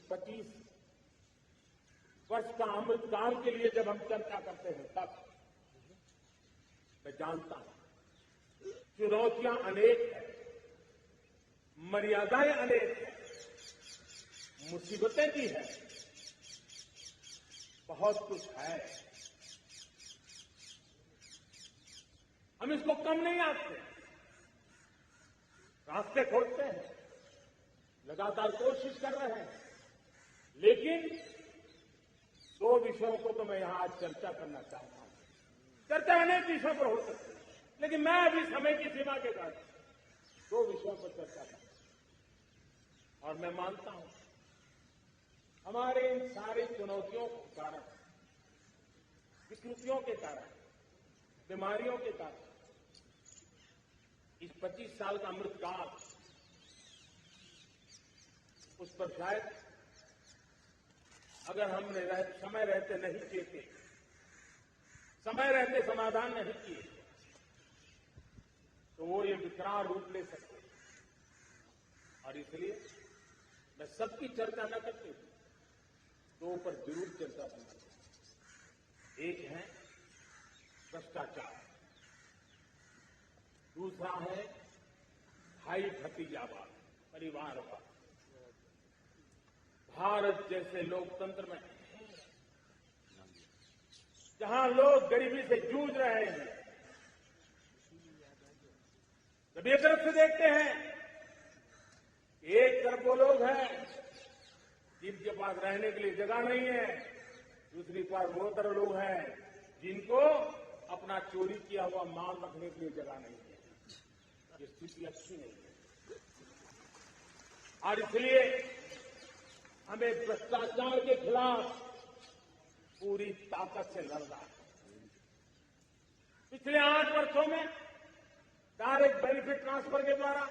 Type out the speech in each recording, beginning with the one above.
25 वर्ष का अमृतकाल के लिए जब हम चर्चा करते हैं तब मैं जानता हूं चुनौतियां अनेक हैं, मर्यादाएं अनेक हैं, मुसीबतें भी हैं, बहुत कुछ है। हम इसको कम नहीं आंकते, रास्ते खोजते हैं, लगातार कोशिश कर रहे हैं, लेकिन 2 विषयों को तो मैं यहां आज चर्चा करना चाहता हूं। चर्चा अनेक विषयों पर हो सकती है, लेकिन मैं अभी समय की सीमा के कारण 2 विषयों पर चर्चा करूं। और मैं मानता हूं हमारे इन सारी चुनौतियों के कारण, विकृतियों के कारण, बीमारियों के कारण इस 25 साल का अमृतकाल, उस पर शायद अगर हमने समय रहते नहीं चेते, समय रहते समाधान नहीं किए, तो वो ये विकराल रूप ले सकते। और इसलिए मैं सबकी चर्चा न करते हुए 2 पर जरूर चर्चा करना चाहूंगा। एक है भ्रष्टाचार, दूसरा है भाई भतीजावाद, परिवारवाद। भारत जैसे लोकतंत्र में जहां लोग गरीबी से जूझ रहे हैं, जब एक तरफ से देखते हैं कि एक तरफ वो लोग हैं जिनके पास रहने के लिए जगह नहीं है, दूसरी तरफ वो तरह लोग हैं जिनको अपना चोरी किया हुआ माल रखने के लिए जगह नहीं है। ये स्थिति अच्छी नहीं है और इसलिए हमें भ्रष्टाचार के खिलाफ पूरी ताकत से लड़ना है। पिछले 8 वर्षों में डायरेक्ट बेनिफिट ट्रांसफर के द्वारा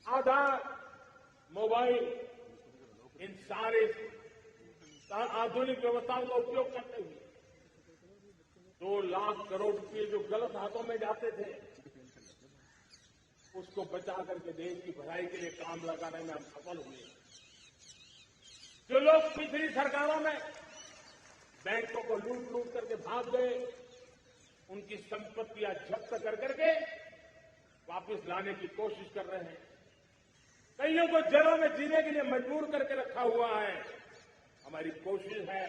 आधार, मोबाइल, इन सारे आधुनिक व्यवस्थाओं का उपयोग करते हुए 2 लाख करोड़ रुपये जो गलत हाथों में जाते थे, उसको बचा करके देश की भलाई के लिए काम लगाने में हम सफल हुए। जो लोग पिछली सरकारों में बैंकों को लूट करके भाग गए, उनकी संपत्तियां जब्त करके वापस लाने की कोशिश कर रहे हैं। कईयों को जेलों में जीने के लिए मजबूर करके रखा हुआ है। हमारी कोशिश है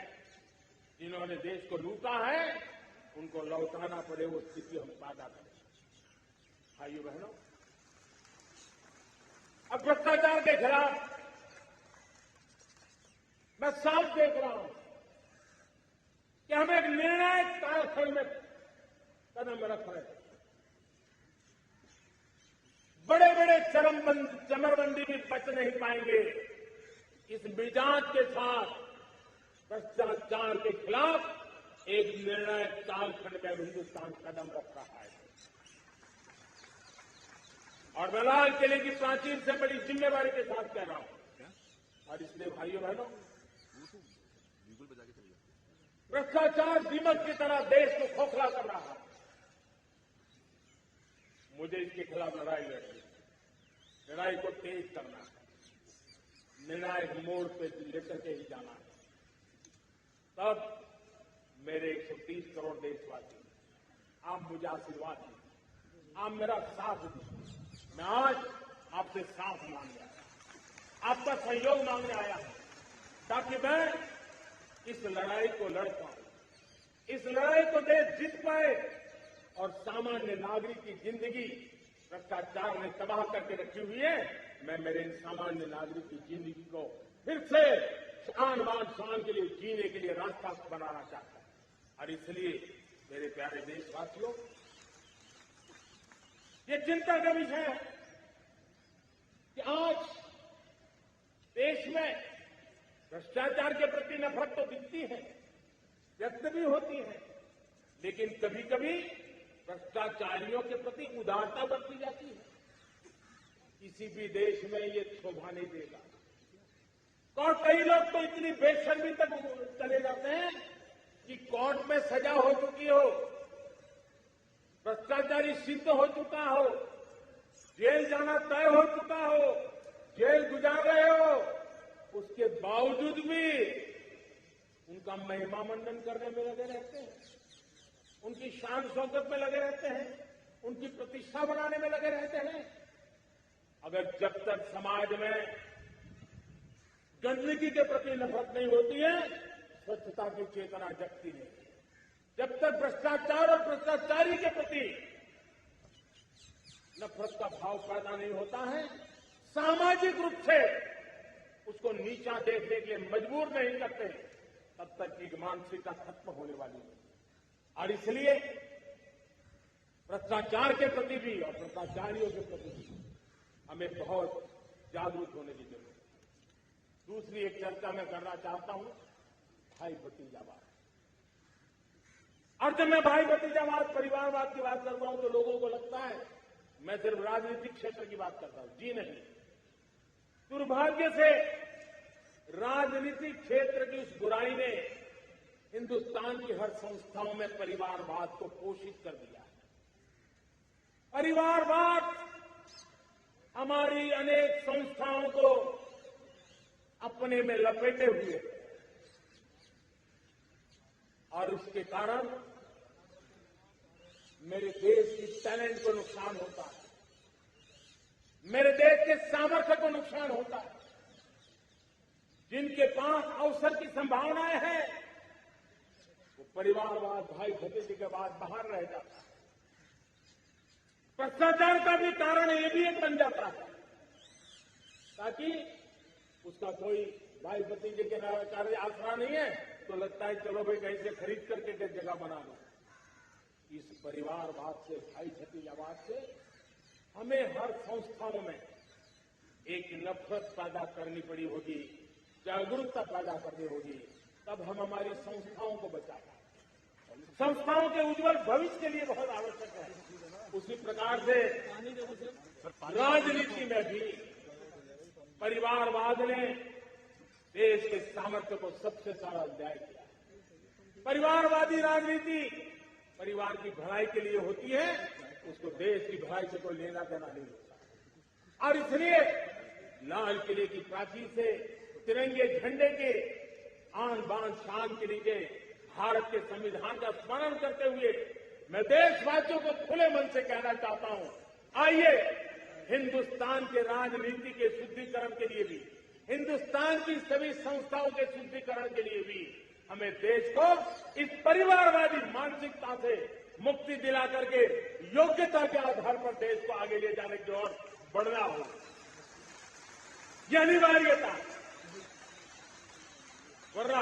जिन्होंने देश को लूटा है उनको लौटाना पड़े, वो स्थिति हम पैदा करें। भाइयों बहनों, अब भ्रष्टाचार के खिलाफ मैं साफ देख रहा हूं कि हम एक निर्णायक कालखंड में कदम रख रहे हैं। बड़े बड़े चमरबंदी भी बच नहीं पाएंगे। इस मिजाज के साथ भ्रष्टाचार के खिलाफ एक निर्णायक कालखंड में हिंदुस्तान कदम रख रहा है और मैं लाल किले की प्राचीर से बड़ी जिम्मेवारी के साथ कह रहा हूं। और इसलिए भाइयों बहनों, भ्रष्टाचार दीमक की तरह देश को खोखला कर रहा है। मुझे इसके खिलाफ लड़ाई लड़नी है, लड़ाई को तेज करना है, निर्णायक मोड़ पे लेकर के ही जाना है। तब मेरे 130 करोड़ देशवासी, आप मुझे आशीर्वाद दीजिए, आप मेरा साथ दीजिए। मैं आज आपसे साथ मांगने आया, आपका सहयोग मांगने आया हूं ताकि मैं इस लड़ाई को लड़ पाऊं, इस लड़ाई को देश जीत पाए और सामान्य नागरिक की जिंदगी भ्रष्टाचार ने तबाह करके रखी हुई है। मैं मेरे इन सामान्य नागरिक की जिंदगी को फिर से शान के लिए जीने के लिए रास्ता बनाना चाहता हूं। और इसलिए मेरे प्यारे देशवासियों, ये चिंता का विषय है कि आज देश में भ्रष्टाचार के प्रति नफरत तो दिखती है, व्यक्त भी होती है, लेकिन कभी कभी भ्रष्टाचारियों के प्रति उदारता बरती जाती है। किसी भी देश में ये शोभा नहीं देगा। और कई लोग तो इतनी बेशर्मी तक चले जाते हैं कि कोर्ट में सजा हो चुकी हो, भ्रष्टाचारी सिद्ध हो चुका हो, जेल जाना तय हो चुका हो, जेल गुजार रहे हो, बावजूद भी उनका महिमा मंडन करने में लगे रहते हैं, उनकी शान शौकत में लगे रहते हैं, उनकी प्रतिष्ठा बनाने में लगे रहते हैं। अगर जब तक समाज में गंदगी के प्रति नफरत नहीं होती है, स्वच्छता की चेतना जगती नहीं। जब तक भ्रष्टाचार और भ्रष्टाचारी के प्रति नफरत का भाव पैदा नहीं होता है, सामाजिक रूप से उसको नीचा देखने के लिए मजबूर नहीं करते, तब तक की मानसिकता खत्म होने वाली है। और इसलिए भ्रष्टाचार के प्रति भी और भ्रष्टाचारियों के प्रति भी हमें बहुत जागरूक होने की जरूरत है। दूसरी एक चर्चा मैं करना चाहता हूं, भाई भतीजावाद। और जब मैं भाई भतीजावाद, परिवारवाद की बात करता हूं तो लोगों को लगता है मैं सिर्फ राजनीतिक क्षेत्र की बात करता हूं। जी नहीं, दुर्भाग्य से राजनीतिक क्षेत्र की उस बुराई ने हिंदुस्तान की हर संस्थाओं में परिवारवाद को पोषित कर दिया है। परिवारवाद हमारी अनेक संस्थाओं को अपने में लपेटे हुए है और उसके कारण मेरे देश की टैलेंट को नुकसान होता है, मेरे देश के सामर्थ्य को नुकसान होता है। जिनके पास अवसर की संभावनाएं हैं वो परिवारवाद, भाई भतीजे के बाद बाहर रह जाता है। भ्रष्टाचार का भी कारण ये भी एक बन जाता है ताकि उसका कोई भाई भतीजे के कार्य आसरा नहीं है तो लगता है चलो भाई कहीं से खरीद करके जगह बना लो। इस परिवारवाद से, भाई भतीजावाद से हमें हर संस्थाओं में एक नफरत पैदा करनी पड़ी होगी, जागरूकता पैदा करनी होगी, तब हम हमारी संस्थाओं को बचा पाएंगे। संस्थाओं के उज्जवल भविष्य के लिए बहुत आवश्यक है। उसी प्रकार से राजनीति में भी परिवारवाद ने देश के सामर्थ्य को सबसे सारा अन्याय किया है। परिवारवादी राजनीति परिवार की भलाई के लिए होती है, उसको देश की भलाई से कोई लेना देना नहीं होता। और इसलिए लाल किले की प्राचीर से तिरंगे झंडे के आन बान शान के नीचे भारत के संविधान का स्मरण करते हुए मैं देशवासियों को खुले मन से कहना चाहता हूं, आइए हिंदुस्तान के राजनीति के शुद्धिकरण के लिए भी, हिंदुस्तान की सभी संस्थाओं के शुद्धिकरण के लिए भी हमें देश को इस परिवारवादी मानसिकता से मुक्ति दिला करके योग्यता के आधार पर देश को आगे ले जाने की ओर बढ़ना होगा। यह अनिवार्यता, वरना